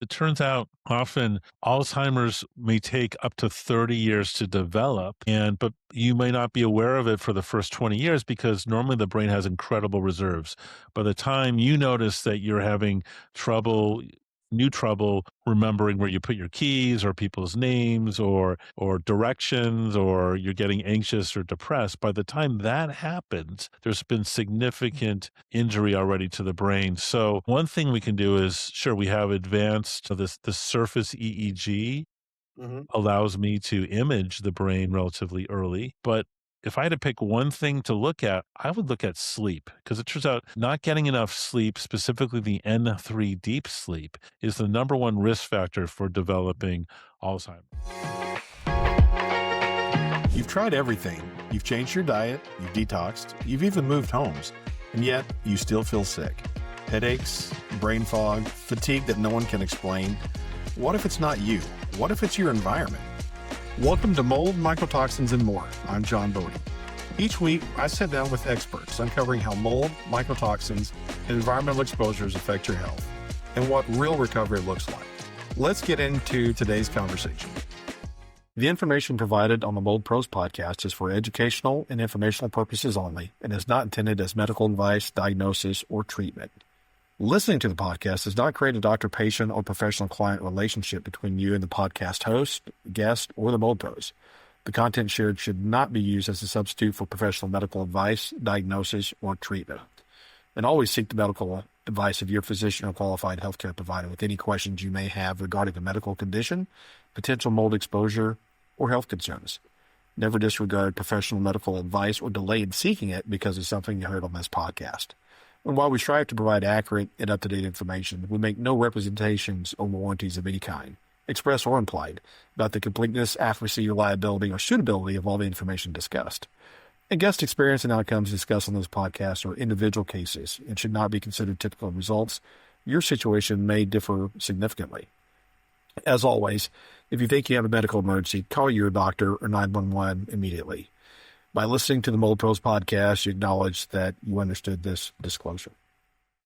It turns out often Alzheimer's may take up to 30 years to develop, but you may not be aware of it for the first 20 years because normally the brain has incredible reserves. By the time you notice that you're having trouble, new trouble remembering where you put your keys or people's names or directions, or you're getting anxious or depressed, by the time that happens, there's been significant injury already to the brain. So one thing we can do is, sure, we have advanced the surface EEG Mhm. allows me to image the brain relatively early. But if I had to pick one thing to look at, I would look at sleep because it turns out not getting enough sleep, specifically the N3 deep sleep, is the number one risk factor for developing Alzheimer's. You've tried everything. You've changed your diet, you've detoxed, you've even moved homes, and yet you still feel sick. Headaches, brain fog, fatigue that no one can explain. What if it's not you? What if it's your environment? Welcome to Mold, Mycotoxins, and More. I'm John Bodie. Each week, I sit down with experts uncovering how mold, mycotoxins, and environmental exposures affect your health and what real recovery looks like. Let's get into today's conversation. The information provided on the Mold Pros podcast is for educational and informational purposes only and is not intended as medical advice, diagnosis, or treatment. Listening to the podcast does not create a doctor-patient or professional-client relationship between you and the podcast host, guest, or the Mold Pros. The content shared should not be used as a substitute for professional medical advice, diagnosis, or treatment. And always seek the medical advice of your physician or qualified healthcare provider with any questions you may have regarding a medical condition, potential mold exposure, or health concerns. Never disregard professional medical advice or delay in seeking it because of something you heard on this podcast. And while we strive to provide accurate and up-to-date information, we make no representations or warranties of any kind, express or implied, about the completeness, accuracy, reliability, or suitability of all the information discussed. And guest experience and outcomes discussed on this podcast are individual cases and should not be considered typical results. Your situation may differ significantly. As always, if you think you have a medical emergency, call your doctor or 911 immediately. By listening to the Mold Pros podcast, you acknowledge that you understood this disclosure.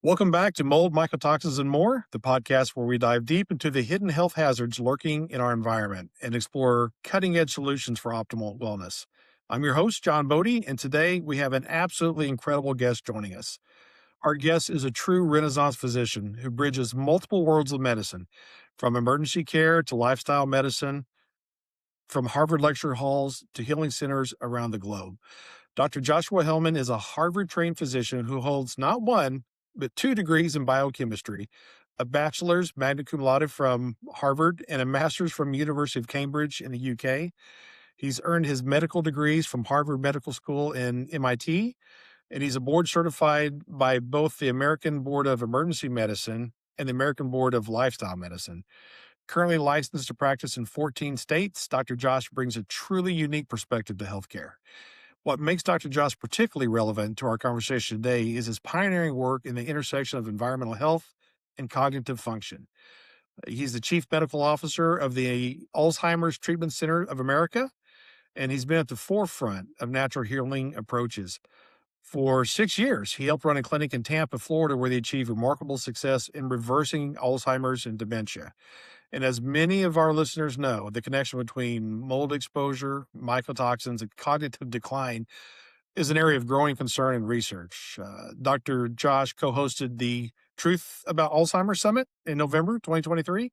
Welcome back to Mold, Mycotoxins, and More, the podcast where we dive deep into the hidden health hazards lurking in our environment and explore cutting-edge solutions for optimal wellness. I'm your host, John Bodie, and today we have an absolutely incredible guest joining us. Our guest is a true Renaissance physician who bridges multiple worlds of medicine, from emergency care to lifestyle medicine, from Harvard lecture halls to healing centers around the globe. Dr. Joshua Helman is a Harvard-trained physician who holds not one, but 2 degrees in biochemistry, a bachelor's magna cum laude from Harvard, and a master's from the University of Cambridge in the UK. He's earned his medical degrees from Harvard Medical School and MIT, and he's a board certified by both the American Board of Emergency Medicine and the American Board of Lifestyle Medicine. Currently licensed to practice in 14 states, Dr. Josh brings a truly unique perspective to healthcare. What makes Dr. Josh particularly relevant to our conversation today is his pioneering work in the intersection of environmental health and cognitive function. He's the chief medical officer of the Alzheimer's Treatment Center of America, and he's been at the forefront of natural healing approaches. For 6 years, he helped run a clinic in Tampa, Florida, where they achieved remarkable success in reversing Alzheimer's and dementia. And as many of our listeners know, the connection between mold exposure, mycotoxins, and cognitive decline is an area of growing concern and research. Dr. Josh co-hosted the Truth About Alzheimer's Summit in November 2023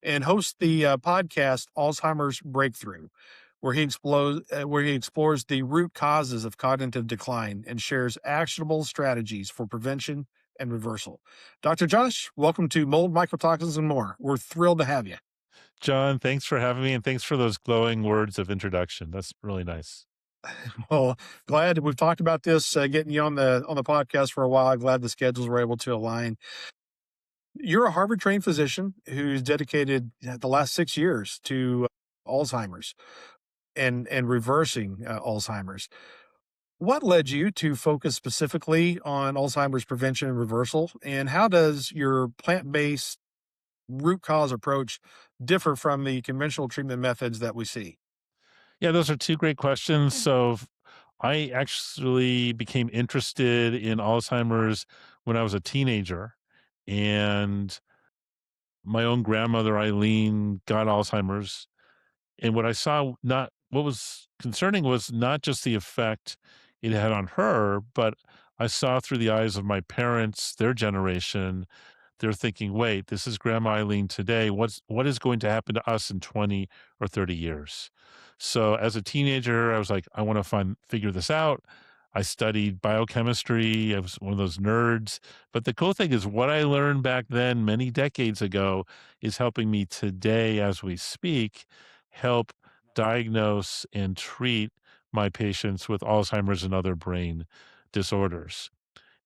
and hosts the podcast Alzheimer's Breakthrough, where he explores the root causes of cognitive decline and shares actionable strategies for prevention and reversal. Dr. Josh, welcome to Mold, Mycotoxins, and More. We're thrilled to have you. John, thanks for having me, and thanks for those glowing words of introduction. That's really nice. Well, glad we've talked about this, getting you on the podcast for a while. Glad the schedules were able to align. You're a Harvard-trained physician who's dedicated the last 6 years to Alzheimer's and reversing Alzheimer's. What led you to focus specifically on Alzheimer's prevention and reversal, and how does your plant-based root cause approach differ from the conventional treatment methods that we see? Yeah, those are 2 great questions. So I actually became interested in Alzheimer's when I was a teenager, and my own grandmother, Eileen, got Alzheimer's. And what I saw, not what was concerning was not just the effect it had on her, but I saw through the eyes of my parents, their generation, they're thinking, wait, this is Grandma Eileen today. What is going to happen to us in 20 or 30 years? So as a teenager, I was like, I want to figure this out. I studied biochemistry. I was one of those nerds. But the cool thing is what I learned back then many decades ago is helping me today as we speak, help diagnose and treat my patients with Alzheimer's and other brain disorders.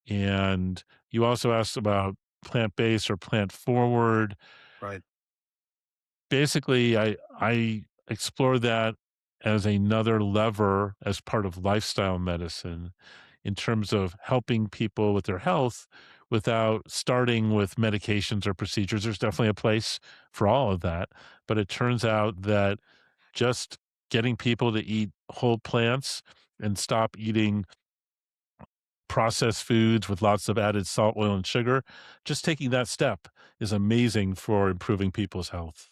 And you also asked about plant-based or plant-forward. Right. Basically, I explore that as another lever as part of lifestyle medicine in terms of helping people with their health without starting with medications or procedures. There's definitely a place for all of that, but it turns out that just getting people to eat whole plants and stop eating processed foods with lots of added salt, oil, and sugar, just taking that step is amazing for improving people's health.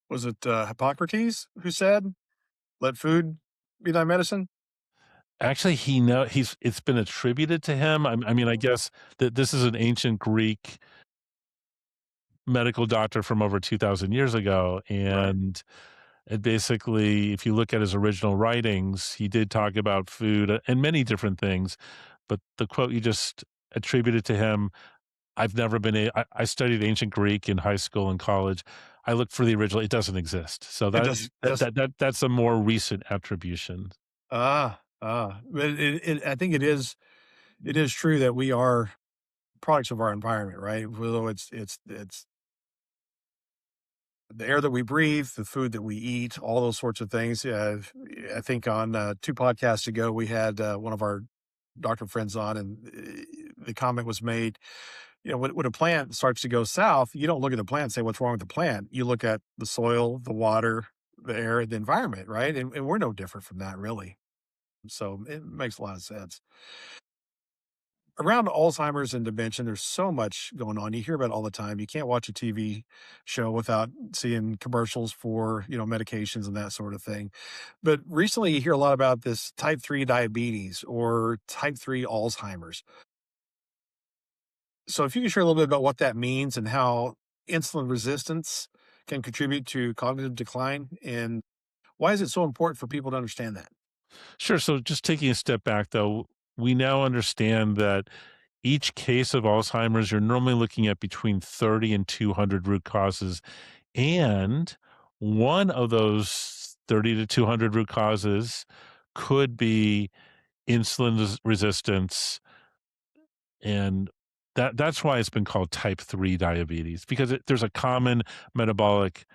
Was it Hippocrates who said, "Let food be thy medicine"? Actually, he's it's been attributed to him. I mean, I guess that this is an ancient Greek medical doctor from over 2,000 years ago, Right. and basically, if you look at his original writings, he did talk about food and many different things, but the quote you just attributed to him, I've never been I studied ancient Greek in high school and college. I looked for the original, it doesn't exist. So It does. Does that's a more recent attribution. But I think it is true that we are products of our environment, right? Whether it's the air that we breathe, the food that we eat, all those sorts of things. I think on 2 podcasts ago, we had one of our doctor friends on, and the comment was made, when a plant starts to go south, you don't look at the plant and say, what's wrong with the plant? You look at the soil, the water, the air, the environment, right? And we're no different from that, really. So it makes a lot of sense. Around Alzheimer's and dementia, there's so much going on. You hear about it all the time. You can't watch a TV show without seeing commercials for, medications and that sort of thing. But recently you hear a lot about this type 3 diabetes or type 3 Alzheimer's. So if you can share a little bit about what that means and how insulin resistance can contribute to cognitive decline, and why is it so important for people to understand that? Sure, so just taking a step back though, we now understand that each case of Alzheimer's, you're normally looking at between 30 and 200 root causes, and one of those 30 to 200 root causes could be insulin resistance, and that's why it's been called type 3 diabetes because there's a common metabolic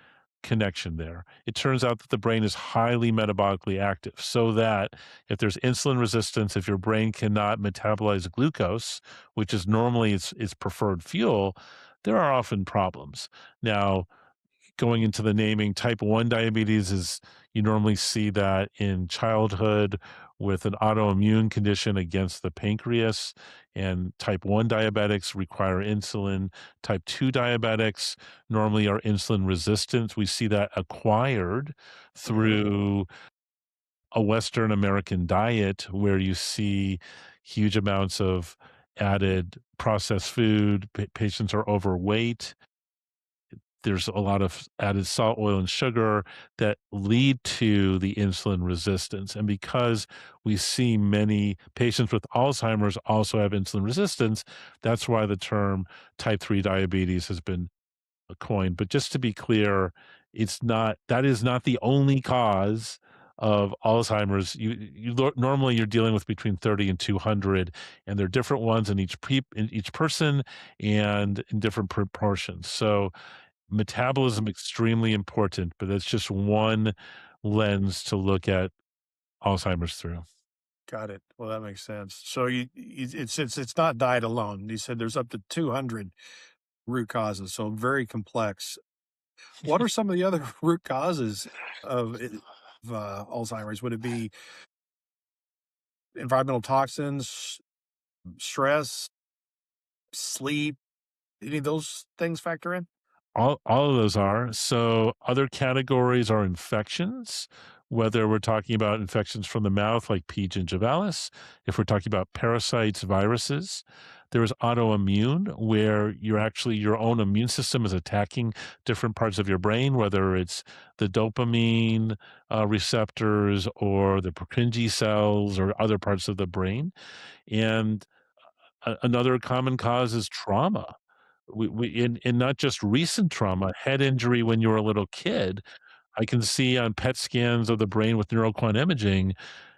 connection there. It turns out that the brain is highly metabolically active, so that if there's insulin resistance, if your brain cannot metabolize glucose, which is normally its preferred fuel, there are often problems. Now, going into the naming, type 1 diabetes is you normally see that in childhood with an autoimmune condition against the pancreas, and type 1 diabetics require insulin. Type 2 diabetics normally are insulin resistant. We see that acquired Mhm. through a Western American diet where you see huge amounts of added processed food. Patients are overweight, there's a lot of added salt, oil, and sugar that lead to the insulin resistance. And because we see many patients with Alzheimer's also have insulin resistance, that's why the term type 3 diabetes has been coined. But just to be clear, that is not the only cause of Alzheimer's. Normally you're dealing with between 30 and 200, and there are different ones in in each person and in different proportions. So metabolism extremely important, but that's just one lens to look at Alzheimer's through. Got it. Well, that makes sense. So it's not diet alone. You said there's up to 200 root causes, so very complex. What are some of the other root causes of Alzheimer's? Would it be environmental toxins, stress, sleep? Any of those things factor in? All of those are. So other categories are infections, whether we're talking about infections from the mouth like P. gingivalis, if we're talking about parasites, viruses. There's autoimmune, where you're actually your own immune system is attacking different parts of your brain, whether it's the dopamine receptors or the Purkinje cells or other parts of the brain. And another common cause is trauma. We in not just recent trauma, head injury when you were a little kid. I can see on PET scans of the brain with neuroquant imaging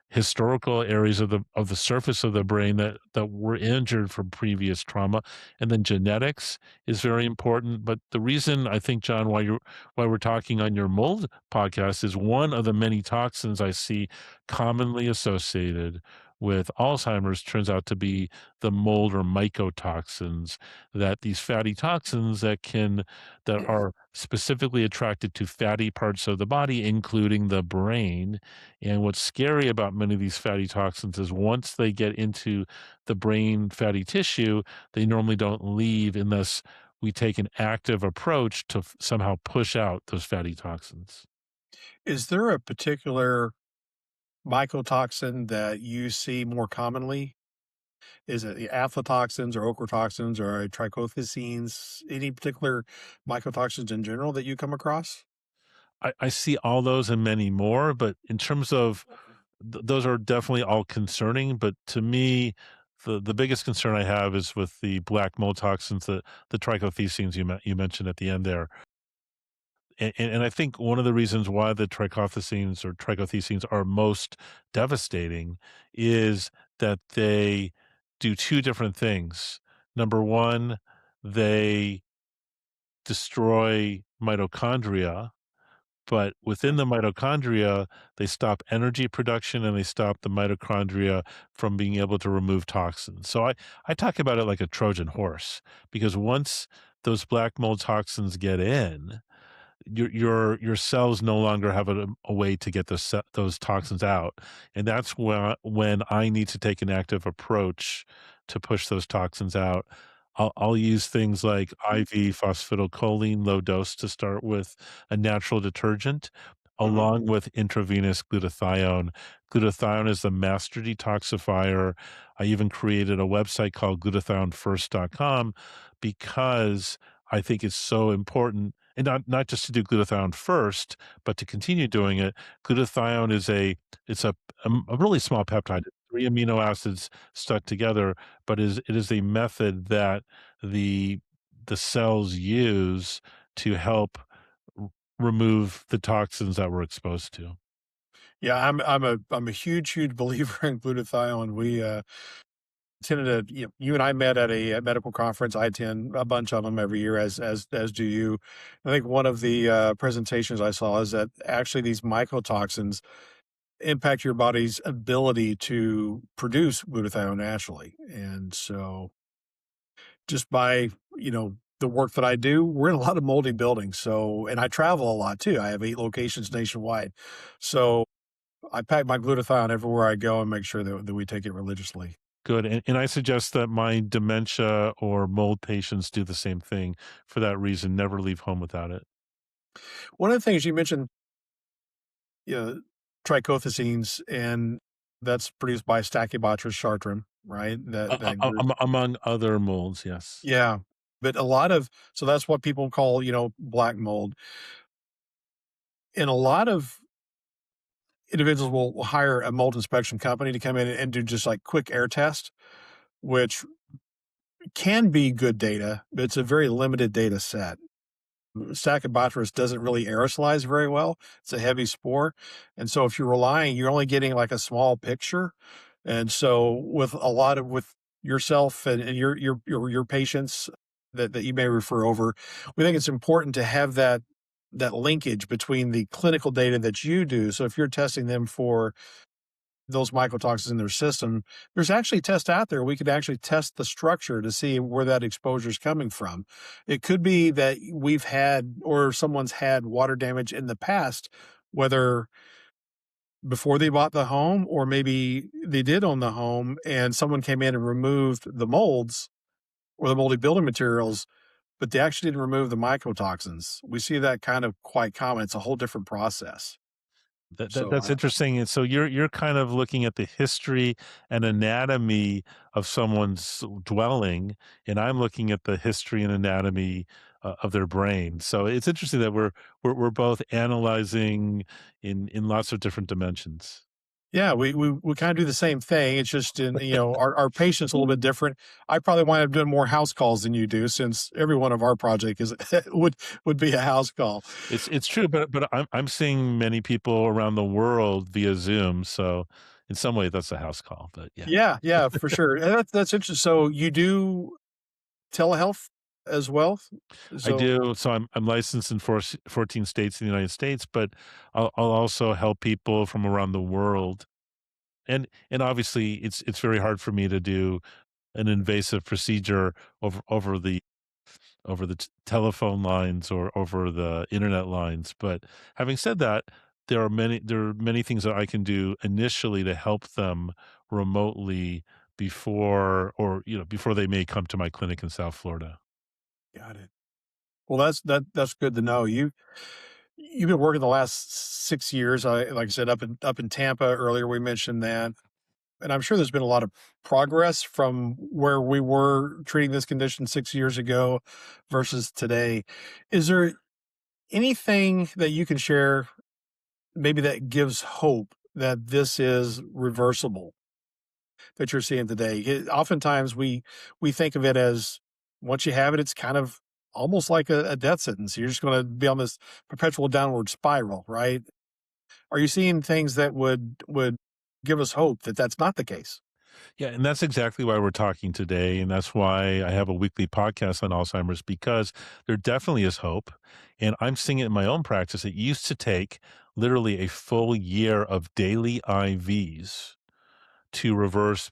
historical areas of the surface of the brain that were injured from previous trauma. And then genetics is very important. But the reason I think, John, why we're talking on your mold podcast is one of the many toxins I see commonly associated with Alzheimer's turns out to be the mold or mycotoxins, that these fatty toxins that are specifically attracted to fatty parts of the body, including the brain. And what's scary about many of these fatty toxins is once they get into the brain fatty tissue, they normally don't leave unless we take an active approach to somehow push out those fatty toxins. Is there a particular mycotoxin that you see more commonly? Is it the aflatoxins or ochratoxins or trichothecenes? Any particular mycotoxins in general that you come across? I see all those and many more, but in terms of those are definitely all concerning. But to me, the biggest concern I have is with the black mold toxins, the trichothecenes you mentioned at the end there. And I think one of the reasons why the trichothecenes are most devastating is that they do two different things. Number one, they destroy mitochondria, but within the mitochondria, they stop energy production and they stop the mitochondria from being able to remove toxins. So I talk about it like a Trojan horse, because once those black mold toxins get in, your cells no longer have a way to get those toxins out, and that's when I need to take an active approach to push those toxins out. I'll use things like IV phosphatidylcholine, low dose to start with, a natural detergent, Mhm. along with intravenous glutathione. Glutathione is the master detoxifier. I even created a website called glutathionefirst.com because I think it's so important, and not just to do glutathione first, but to continue doing it. Glutathione is it's a really small peptide, 3 amino acids stuck together, but it is a method that the the cells use to help r remove the toxins that we're exposed to. Yeah, I'm a huge believer in glutathione. We attended you and I met at a medical conference. I attend a bunch of them every year, as do you. I think one of the presentations I saw is that actually these mycotoxins impact your body's ability to produce glutathione naturally, and so just by the work that I do, we're in a lot of moldy buildings. So, and I travel a lot too. I have 8 locations nationwide, so I pack my glutathione everywhere I go and make sure that we take it religiously. Good, and I suggest that my dementia or mold patients do the same thing. For that reason, never leave home without it. One of the things you mentioned, you know, trichothecenes, and that's produced by Stachybotrys chartrum, right? That group. Among other molds, yes. Yeah. But a lot of so that's what people call, black mold. And a lot of individuals will hire a mold inspection company to come in and do just like quick air test, which can be good data, but it's a very limited data set. Stachybotrys doesn't really aerosolize very well. It's a heavy spore. And so if you're only getting like a small picture. And so with yourself and your patients that you may refer over, we think it's important to have that linkage between the clinical data that you do. So if you're testing them for those mycotoxins in their system, there's actually tests out there. We could actually test the structure to see where that exposure is coming from. It could be that we've had or someone's had water damage in the past, whether before they bought the home or maybe they did own the home and someone came in and removed the molds or the moldy building materials, but they actually didn't remove the mycotoxins. We see that kind of quite common. It's a whole different process. So That's interesting, and so you're kind of looking at the history and anatomy of someone's dwelling, and I'm looking at the history and anatomy, of their brain. So it's interesting that we're both analyzing in lots of different dimensions. yeah, we kind of do the same thing. It's just in, our patient's a little bit different. I probably wind up doing more house calls than you do, since every one of our project is would be a house call. It's true, but I'm seeing many people around the world via Zoom, so in some way that's a house call, but yeah. Yeah, yeah, for sure. And that's interesting. So you do telehealth as well? I So do. So I'm licensed in 14 states in the United States, but I'll also help people from around the world. And obviously it's very hard for me to do an invasive procedure over the telephone lines or over the internet lines. But having said that, there are many things that I can do initially to help them remotely before they may come to my clinic in South Florida. got it. Well, that's good to know. You've been working the last 6 years. Like I said, up in Tampa earlier. We mentioned that, and I'm sure there's been a lot of progress from where we were treating this condition 6 years ago versus today. Is there anything that you can share, maybe that gives hope that this is reversible, that you're seeing today? Oftentimes we think of it as, once you have it, it's kind of almost like a death sentence. You're just going to be on this perpetual downward spiral, right? Are you seeing things that would give us hope that that's not the case? Yeah, and that's exactly why we're talking today. And that's why I have a weekly podcast on Alzheimer's, because there definitely is hope. And I'm seeing it in my own practice. It used to take literally a full year of daily IVs to reverse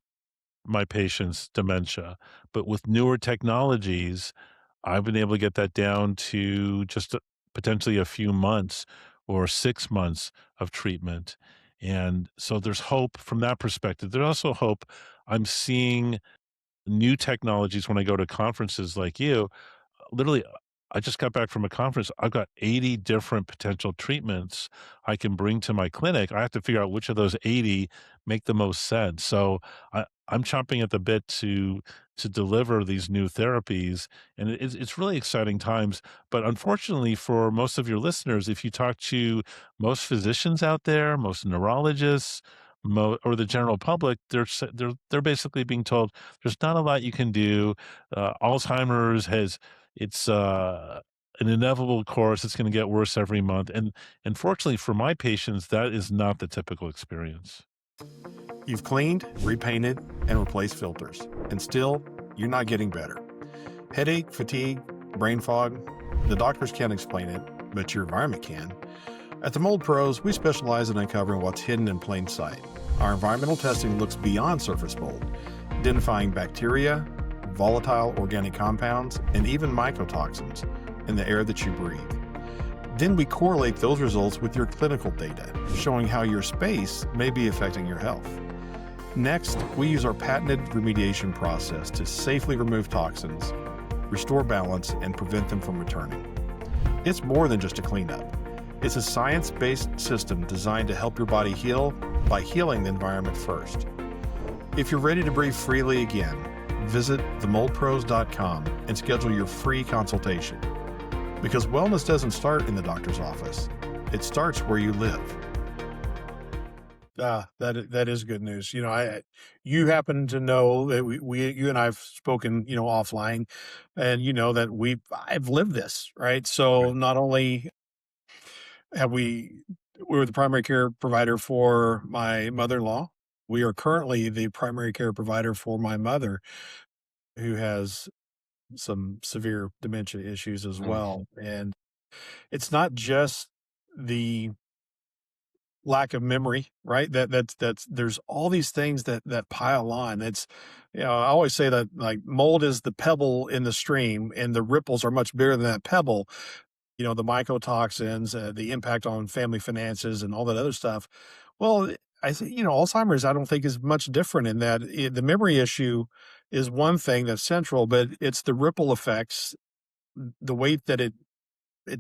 my patient's dementia. But with newer technologies, I've been able to get that down to just potentially a few months or 6 months of treatment. And so there's hope from that perspective. There's also hope. I'm seeing new technologies when I go to conferences like you. Literally, I just got back from a conference. I've got 80 different potential treatments I can bring to my clinic. I have to figure out which of those 80 make the most sense. So I'm chomping at the bit to deliver these new therapies, and it's really exciting times. But unfortunately, for most of your listeners, if you talk to most physicians out there, most neurologists, or the general public, they're basically being told there's not a lot you can do. Alzheimer's has it's an inevitable course. It's going to get worse every month. And unfortunately for my patients, that is not the typical experience. You've cleaned, repainted, and replaced filters, and still you're not getting better. Headache, fatigue, brain fog. The doctors can't explain it, but your environment can. At the Mold Pros, we specialize in uncovering what's hidden in plain sight. Our environmental testing looks beyond surface mold, identifying bacteria, volatile organic compounds, and even mycotoxins in the air that you breathe. Then we correlate those results with your clinical data, showing how your space may be affecting your health. Next, we use our patented remediation process to safely remove toxins, restore balance, and prevent them from returning. It's more than just a cleanup. It's a science-based system designed to help your body heal by healing the environment first. If you're ready to breathe freely again, visit themoldpros.com and schedule your free consultation. Because wellness doesn't start in the doctor's office. It starts where you live. That is good news. You happen to know that you and I've spoken, offline, and you know that I've lived this, right? So Right. not only have we were the primary care provider for my mother-in-law, we are currently the primary care provider for my mother, who has some severe dementia issues as Mm. well. And it's not just the lack of memory, right? That's there's all these things that pile on. I always say that, like, mold is the pebble in the stream, and the ripples are much bigger than that pebble. The mycotoxins, the impact on family finances, and all that other stuff. Well, I think, Alzheimer's, I don't think, is much different in that the memory issue is one thing that's central, but it's the ripple effects the weight that it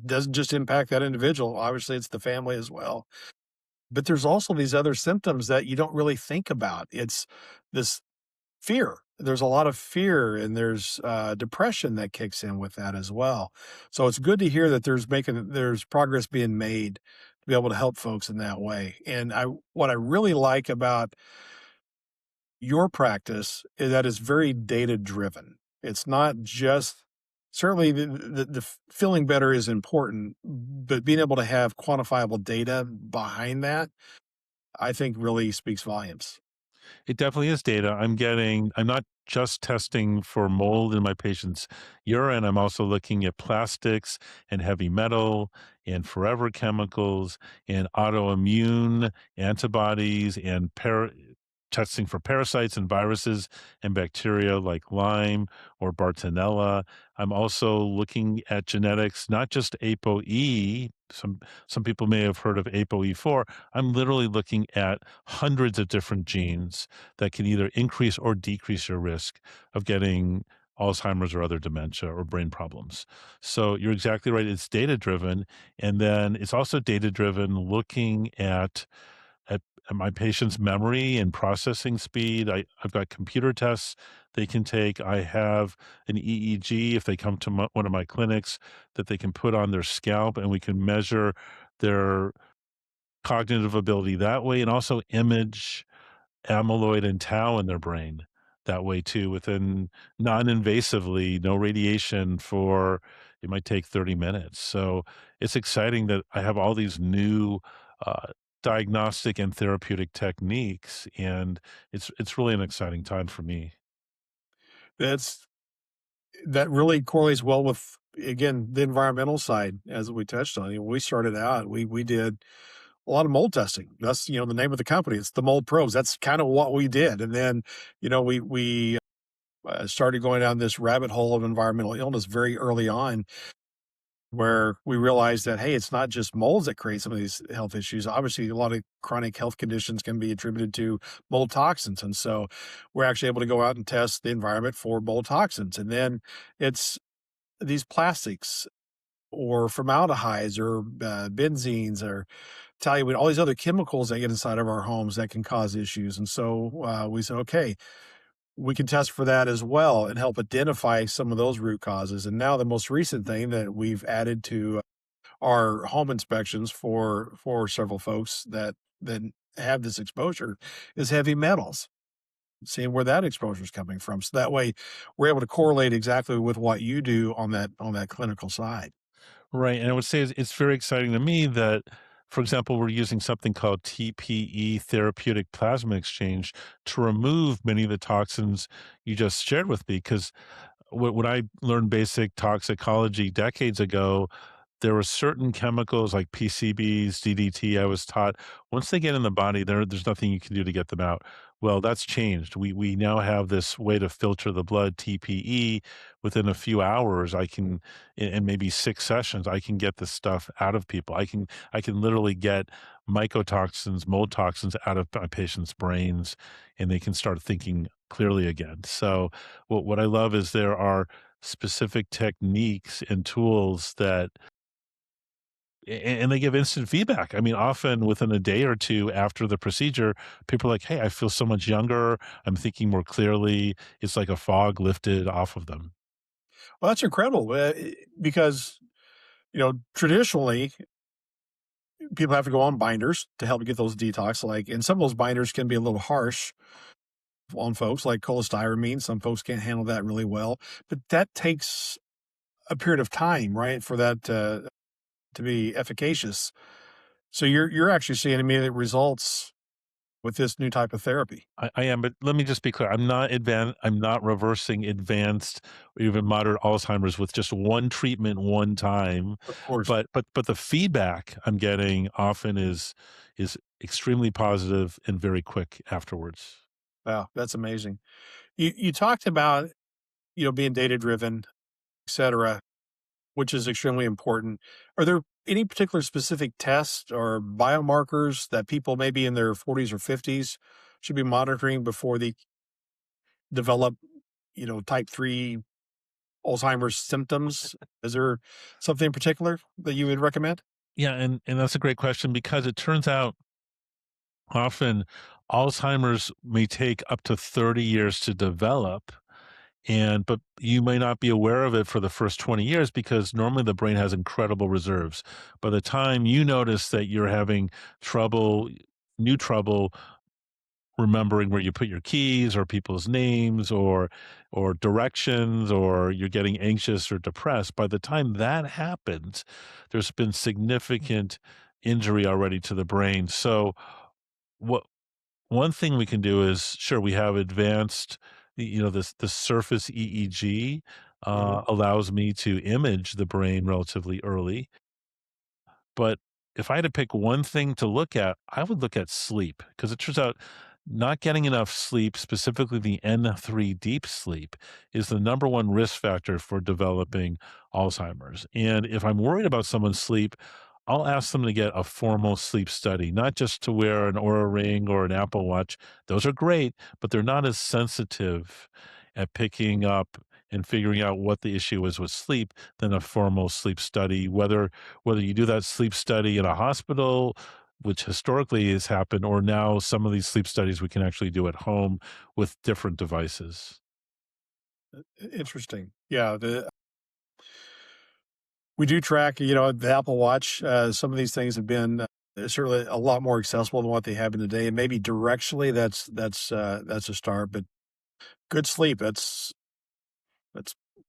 doesn't just impact that individual, obviously, it's the family as well. But there's also these other symptoms that you don't really think about. It's this fear. There's a lot of fear and there's, depression that kicks in with that as well. So it's good to hear that there's progress being made to be able to help folks in that way. And what I really like about your practice is that it's very data driven. It's not just certainly the feeling better is important, but being able to have quantifiable data behind that, I think really speaks volumes. It definitely is data. I'm not just testing for mold in my patient's urine. I'm also looking at plastics and heavy metal and forever chemicals and autoimmune antibodies and testing for parasites and viruses and bacteria like Lyme or Bartonella. I'm also looking at genetics, not just ApoE. Some people may have heard of ApoE4. I'm literally looking at hundreds of different genes that can either increase or decrease your risk of getting Alzheimer's or other dementia or brain problems. So you're exactly right. It's data driven. And then it's also data driven looking at my patient's memory and processing speed. I've got computer tests they can take. I have an EEG if they come to one of my clinics that they can put on their scalp and we can measure their cognitive ability that way and also image amyloid and tau in their brain that way too, within non-invasively, no radiation for it might take 30 minutes. So it's exciting that I have all these new uh, diagnostic and therapeutic techniques, and it's really an exciting time for me. That's that really correlates well with, again, the environmental side as we touched on. When we started out, we did a lot of mold testing. That's, the name of the company. It's the Mold Pros. That's kind of what we did. And then, we started going down this rabbit hole of environmental illness very early on, where we realized that, hey, it's not just molds that create some of these health issues. Obviously, a lot of chronic health conditions can be attributed to mold toxins. And so we're actually able to go out and test the environment for mold toxins. And then it's these plastics or formaldehydes or benzenes or toluene, all these other chemicals that get inside of our homes that can cause issues. And so we said, okay, we can test for that as well and help identify some of those root causes. And now the most recent thing that we've added to our home inspections for several folks that have this exposure is heavy metals. Seeing where that exposure is coming from. So that way we're able to correlate exactly with what you do on that clinical side. Right, and I would say it's very exciting to me that, for example, we're using something called TPE, therapeutic plasma exchange, to remove many of the toxins you just shared with me. Because when I learned basic toxicology decades ago, there were certain chemicals like PCBs, DDT, I was taught, once they get in the body, there's nothing you can do to get them out. Well, that's changed. We now have this way to filter the blood, TPE. Within a few hours, I can, in maybe 6 sessions, I can get this stuff out of people. I can literally get mycotoxins, mold toxins out of my patients' brains, and they can start thinking clearly again. So, what I love is there are specific techniques and tools that and they give instant feedback. I mean, often within a day or two after the procedure, people are like, "Hey, I feel so much younger. I'm thinking more clearly." It's like a fog lifted off of them. Well, that's incredible, because, traditionally, people have to go on binders to help get those detox, like and some of those binders can be a little harsh on folks, like cholestyramine. Some folks can't handle that really well, but that takes a period of time, right, for that to be efficacious. So you're actually seeing immediate results with this new type of therapy. I am, but let me just be clear. I'm not reversing advanced or even moderate Alzheimer's with just one treatment one time. Of course. But the feedback I'm getting often is extremely positive and very quick afterwards. Wow, that's amazing. You talked about, being data driven, et cetera, which is extremely important. Are there any particular specific tests or biomarkers that people maybe in their 40s or 50s should be monitoring before they develop, type 3 Alzheimer's symptoms? Is there something in particular that you would recommend? Yeah, and that's a great question because it turns out often Alzheimer's may take up to 30 years to develop, and but you may not be aware of it for the first 20 years because normally the brain has incredible reserves. By the time you notice that you're having trouble, new trouble remembering where you put your keys or people's names or directions, or you're getting anxious or depressed, by the time that happens, there's been significant injury already to the brain. So what one thing we can do is, sure, we have advanced, this the surface EEG Mhm. allows me to image the brain relatively early. But if I had to pick one thing to look at, I would look at sleep because it turns out not getting enough sleep, specifically the N3 deep sleep, is the number one risk factor for developing Alzheimer's. And if I'm worried about someone's sleep, I'll ask them to get a formal sleep study, not just to wear an Oura Ring or an Apple Watch. Those are great, but they're not as sensitive at picking up and figuring out what the issue is with sleep than a formal sleep study, whether you do that sleep study in a hospital, which historically has happened, or now some of these sleep studies we can actually do at home with different devices. Interesting. Yeah, we do track, the Apple Watch. Some of these things have been certainly a lot more accessible than what they have been today, and maybe directionally that's a start. But good sleep, that's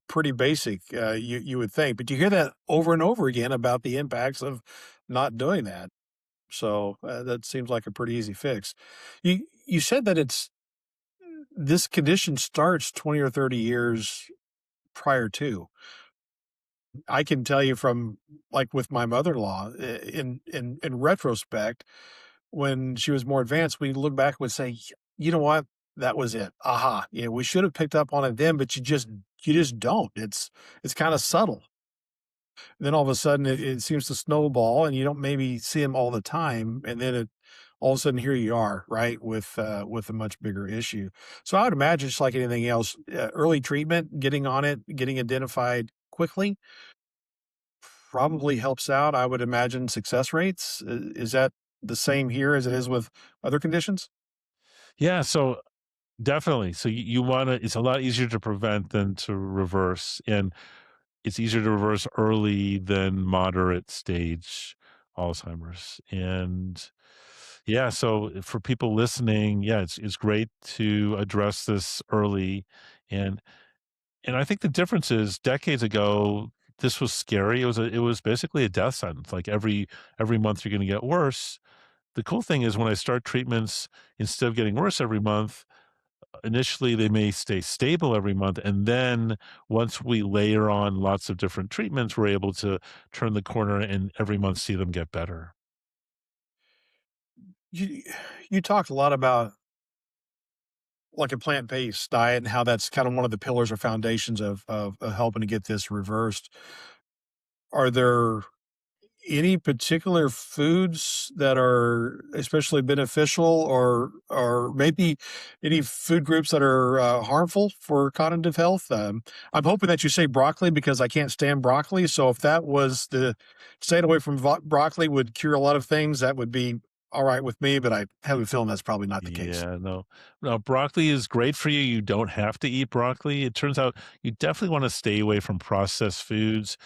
pretty basic. You would think, but you hear that over and over again about the impacts of not doing that. So that seems like a pretty easy fix. You said that it's this condition starts 20 or 30 years prior to. I can tell you from, like, with my mother-in-law, in retrospect, when she was more advanced, we look back and would say, You know what? That was it. Aha. We should have picked up on it then, but you just don't. It's kind of subtle. Then all of a sudden it seems to snowball and you don't maybe see them all the time. And then all of a sudden here you are, right, with a much bigger issue. So I would imagine just like anything else, early treatment, getting on it, getting identified quickly probably helps out. I would imagine success rates. Is that the same here as it is with other conditions? Yeah, so definitely. So you want to, it's a lot easier to prevent than to reverse. And it's easier to reverse early than moderate stage Alzheimer's. And yeah, so for people listening, yeah, it's great to address this early. And and I think the difference is decades ago, this was scary. It was basically a death sentence. Like every month you're going to get worse. The cool thing is when I start treatments, instead of getting worse every month, initially they may stay stable every month, and then once we layer on lots of different treatments, we're able to turn the corner and every month see them get better. You you talked a lot about like a plant-based diet and how that's kind of one of the pillars or foundations of helping to get this reversed. Are there any particular foods that are especially beneficial or maybe any food groups that are harmful for cognitive health? I'm hoping that you say broccoli because I can't stand broccoli. So if that was the staying away from broccoli would cure a lot of things, that would be all right with me. But I have a feeling that's probably not the case. Yeah, no. No, broccoli is great for you. You don't have to eat broccoli. It turns out you definitely want to stay away from processed foods,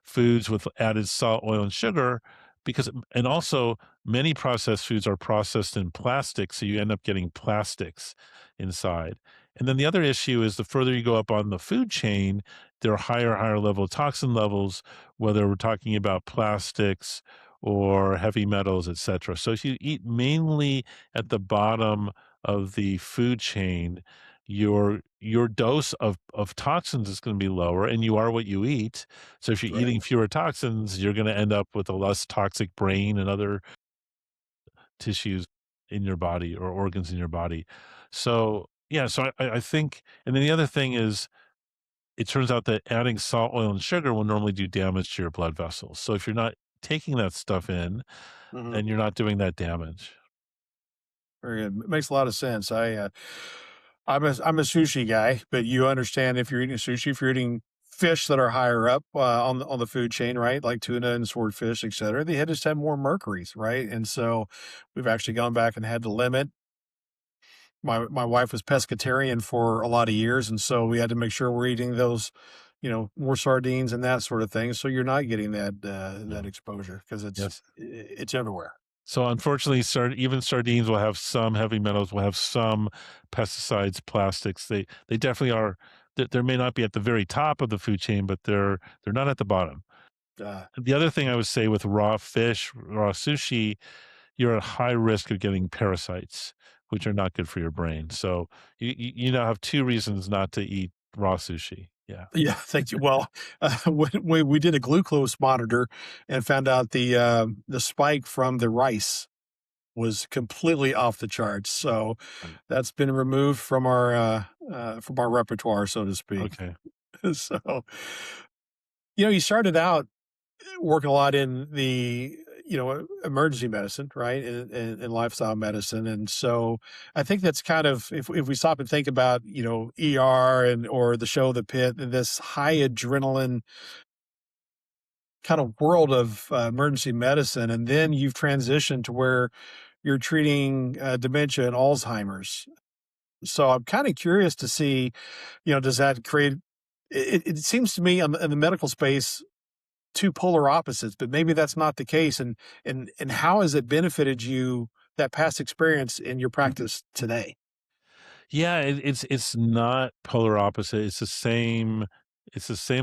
foods with added salt, oil, and sugar, because and also many processed foods are processed in plastic, so you end up getting plastics inside. And then the other issue is the further you go up on the food chain, there are higher level toxin levels, whether we're talking about plastics or heavy metals, etc. So if you eat mainly at the bottom of the food chain, your dose of toxins is going to be lower, and you are what you eat. So if you're Right. eating fewer toxins, you're going to end up with a less toxic brain and other tissues in your body or organs in your body. So yeah, so I think, and then the other thing is, it turns out that adding salt, oil, and sugar will normally do damage to your blood vessels. So if you're not taking that stuff in, Mhm. then you're not doing that damage. Very good. Makes a lot of sense. I'm a sushi guy, but you understand if you're eating sushi, if you're eating fish that are higher up on the food chain, right? Like tuna and swordfish, et cetera. They had just had more mercuries, right? And so we've actually gone back and had to limit. My wife was pescatarian for a lot of years, and so we had to make sure we're eating those, more sardines and that sort of thing. So you're not getting that Yeah. exposure because Yes. it's everywhere. So unfortunately, even sardines will have some heavy metals, will have some pesticides, plastics. They definitely are. They may not be at the very top of the food chain, but they're not at the bottom. Uh, The other thing I would say with raw fish, raw sushi, you're at high risk of getting parasites, which are not good for your brain. So you now have 2 reasons not to eat raw sushi. Yeah. yeah, thank you. Well, when we did a glucose monitor and found out the spike from the rice was completely off the charts. So Right. that's been removed from our repertoire, so to speak. Okay. So, you started out working a lot in the emergency medicine, right, and lifestyle medicine, and so I think that's kind of if we stop and think about ER and or the show The Pit and this high adrenaline kind of world of emergency medicine, and then you've transitioned to where you're treating dementia and Alzheimer's. So I'm kind of curious to see, does that create? It seems to me in the medical space 2 polar opposites, but maybe that's not the case, and how has it benefited you, that past experience in your practice today? Yeah, it's not polar opposite. It's the same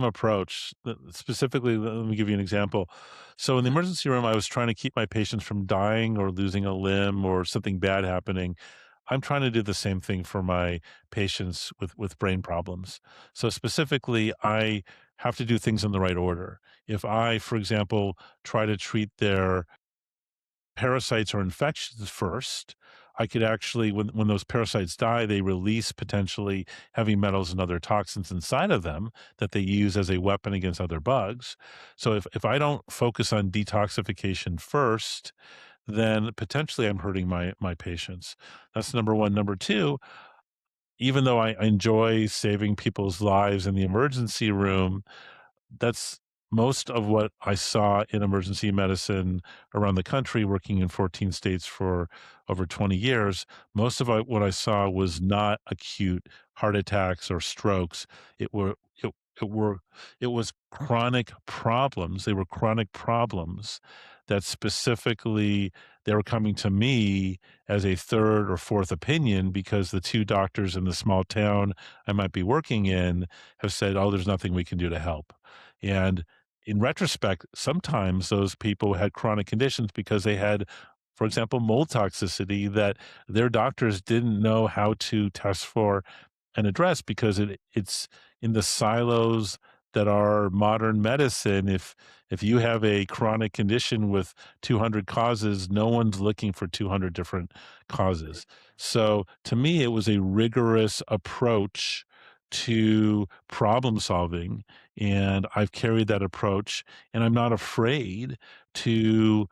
approach. Specifically, let me give you an example. So in the emergency room, I was trying to keep my patients from dying or losing a limb or something bad happening. I'm trying to do the same thing for my patients with brain problems. So specifically, I have to do things in the right order. If I, for example, try to treat their parasites or infections first, I could actually, when those parasites die, they release potentially heavy metals and other toxins inside of them that they use as a weapon against other bugs. So if I don't focus on detoxification first, then potentially I'm hurting my patients. That's number one. Number two, even though I enjoy saving people's lives in the emergency room, that's most of what I saw in emergency medicine around the country, working in 14 states for over 20 years. Most of what I saw was not acute heart attacks or strokes. It were it, it were it was chronic problems. They were chronic problems that specifically they were coming to me as a third or fourth opinion because the 2 doctors in the small town I might be working in have said, "Oh, there's nothing we can do to help." And in retrospect, sometimes those people had chronic conditions because they had, for example, mold toxicity that their doctors didn't know how to test for and address because it's in the silos that are modern medicine. If you have a chronic condition with 200 causes, no one's looking for 200 different causes. So to me, it was a rigorous approach to problem solving, and I've carried that approach, and I'm not afraid to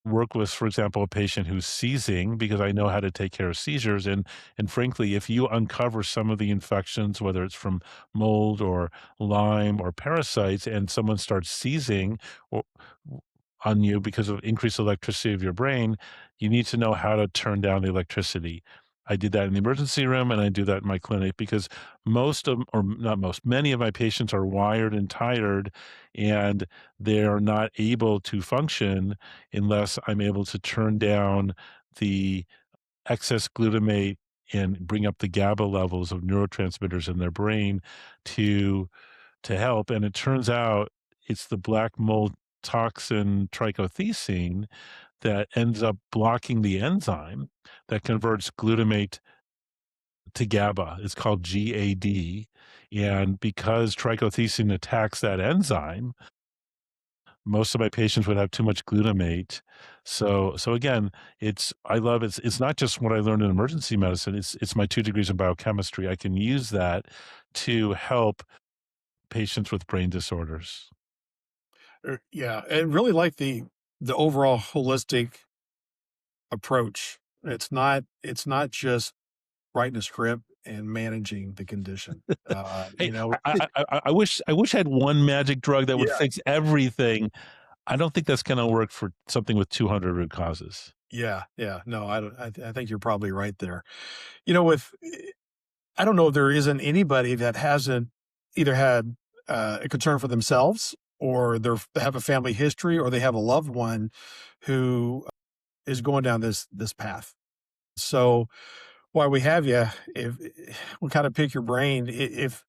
work with, for example, a patient who's seizing because I know how to take care of seizures. And frankly, if you uncover some of the infections, whether it's from mold or Lyme or parasites, and someone starts seizing or on you because of increased electricity of your brain, you need to know how to turn down the electricity. I did that in the emergency room and I do that in my clinic because most of, or not most, many of my patients are wired and tired and they're not able to function unless I'm able to turn down the excess glutamate and bring up the GABA levels of neurotransmitters in their brain to help. And it turns out it's the black mold toxin trichothecene that ends up blocking the enzyme that converts glutamate to GABA. It's called GAD. And because trichothecene attacks that enzyme, most of my patients would have too much glutamate. So again, it's not just what I learned in emergency medicine. It's my 2 degrees in biochemistry. I can use that to help patients with brain disorders. Yeah, and really like the overall holistic approach. It's not just writing a script and managing the condition. Hey, I wish I had one magic drug that would Yeah, fix everything. I don't think that's gonna work for something with 200 root causes. yeah, yeah. No, I don't. I think you're probably right there. With I don't know if there isn't anybody that hasn't either had a concern for themselves, or they have a family history, or they have a loved one who is going down this path. So while we have you, if we kind of pick your brain, if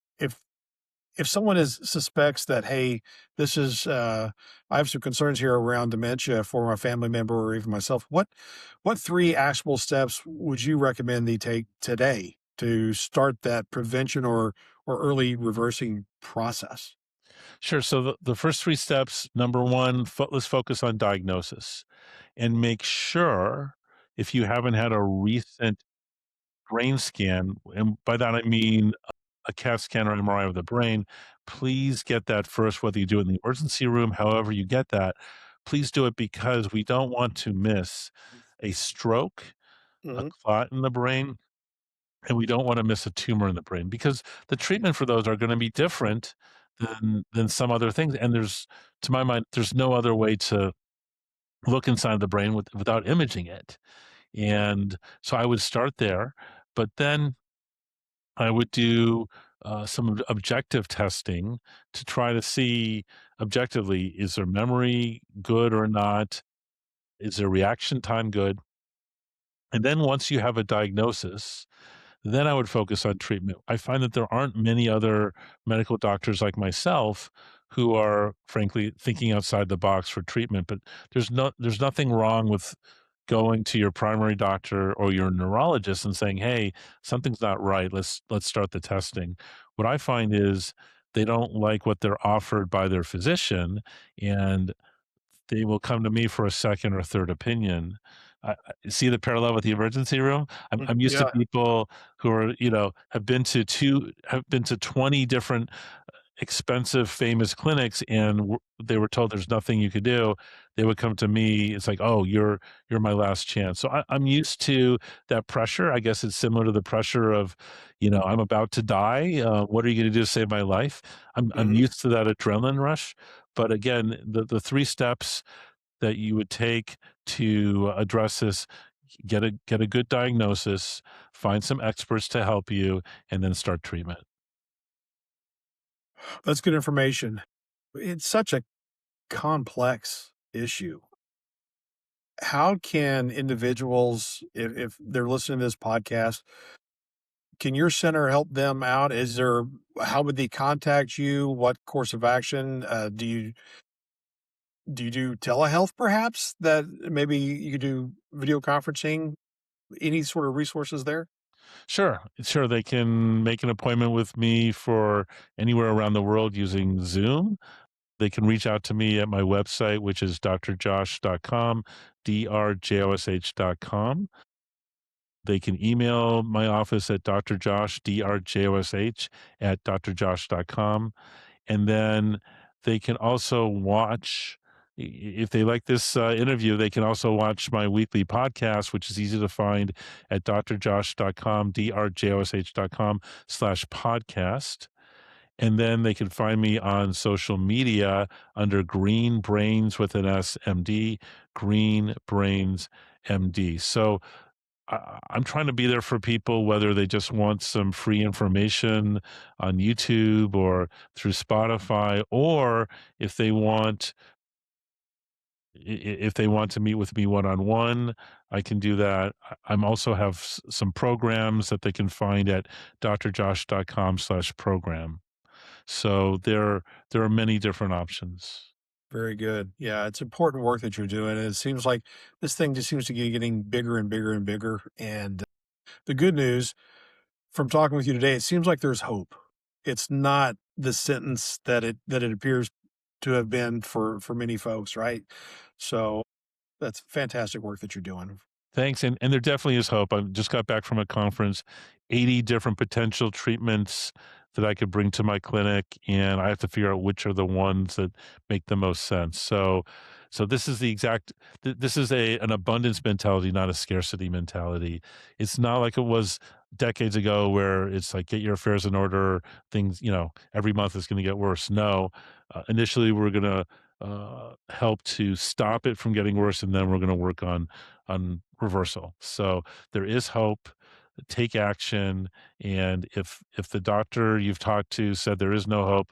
someone suspects that, hey, this is I have some concerns here around dementia for my family member or even myself, what three actionable steps would you recommend they take today to start that prevention or early reversing process? Sure, so the first 3 steps, number 1, let's focus on diagnosis and make sure if you haven't had a recent brain scan, and by that I mean a CAT scan or MRI of the brain, please get that first, whether you do it in the emergency room, however you get that, please do it because we don't want to miss a stroke, a Hmm. clot in the brain, and we don't want to miss a tumor in the brain because the treatment for those are going to be different than some other things. And to my mind, there's no other way to look inside the brain without imaging it. And so I would start there, but then I would do some objective testing to try to see objectively, is their memory good or not? Is their reaction time good? And then once you have a diagnosis, then I would focus on treatment. I find that there aren't many other medical doctors like myself who are frankly thinking outside the box for treatment, but there's nothing wrong with going to your primary doctor or your neurologist and saying, "Hey, something's not right. Let's start the testing." What I find is they don't like what they're offered by their physician, and they will come to me for a second or third opinion. See the parallel with the emergency room? I'm used to Yeah. people who are, have been to 20 different expensive, famous clinics, and they were told there's nothing you could do. They would come to me. It's like, oh, you're my last chance. So I'm used to that pressure. I guess it's similar to the pressure of, I'm about to die. What are you going to do to save my life? I'm Hmm. used to that adrenaline rush. But again, the 3 steps that you would take to address this: get a good diagnosis, find some experts to help you, and then start treatment. That's good information. It's such a complex issue. How can individuals, if they're listening to this podcast, can your center help them out? How would they contact you? What course of action? Do you do telehealth perhaps, that maybe you could do video conferencing? Any sort of resources there? Sure, sure. They can make an appointment with me for anywhere around the world using Zoom. They can reach out to me at my website, which is drjosh.com, drjosh.com. They can email my office at drjosh, drjosh, at drjosh.com. And then they can also watch, if they like this interview, they can also watch my weekly podcast, which is easy to find at drjosh.com, drjosh.com/podcast. And then they can find me on social media under Green Brains with an S MD, Green Brains MD. So I'm trying to be there for people, whether they just want some free information on YouTube or through Spotify, or if they want if they want to meet with me one on one, I can do that. I'm also have some programs that they can find at drjosh.com/program. So there are many different options. Very good. Yeah, it's important work that you're doing. And it seems like this thing just seems to be getting bigger and bigger and bigger. And the good news from talking with you today, it seems like there's hope. It's not the sentence that it appears to have been for many folks, right? So that's fantastic work that you're doing. Thanks, and there definitely is hope. I just got back from a conference, 80 different potential treatments that I could bring to my clinic, and I have to figure out which are the ones that make the most sense. So this is this is an abundance mentality, not a scarcity mentality. It's not like it was decades ago where it's like, get your affairs in order, things, every month is going to get worse. No, initially we're going to help to stop it from getting worse, and then we're going to work on reversal. So there is hope. Take action, and if the doctor you've talked to said there is no hope,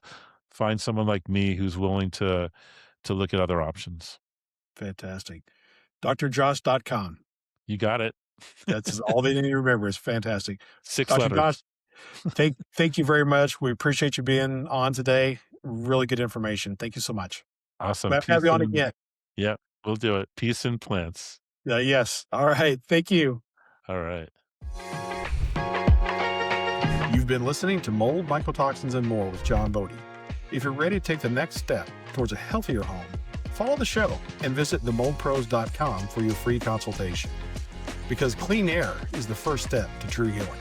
find someone like me who's willing to look at other options. Fantastic. drjosh.com. You got it. That's all they need to remember. It's fantastic. Six Dr. Josh, letters. thank you very much. We appreciate you being on today. Really good information. Thank you so much. Awesome. We'll have Peace you on and again. yeah, we'll do it. Peace and plants. Yes. All right. Thank you. All right. You've been listening to Mold, Mycotoxins, and More with John Bodie. If you're ready to take the next step towards a healthier home, follow the show and visit themoldpros.com for your free consultation. Because clean air is the first step to true healing.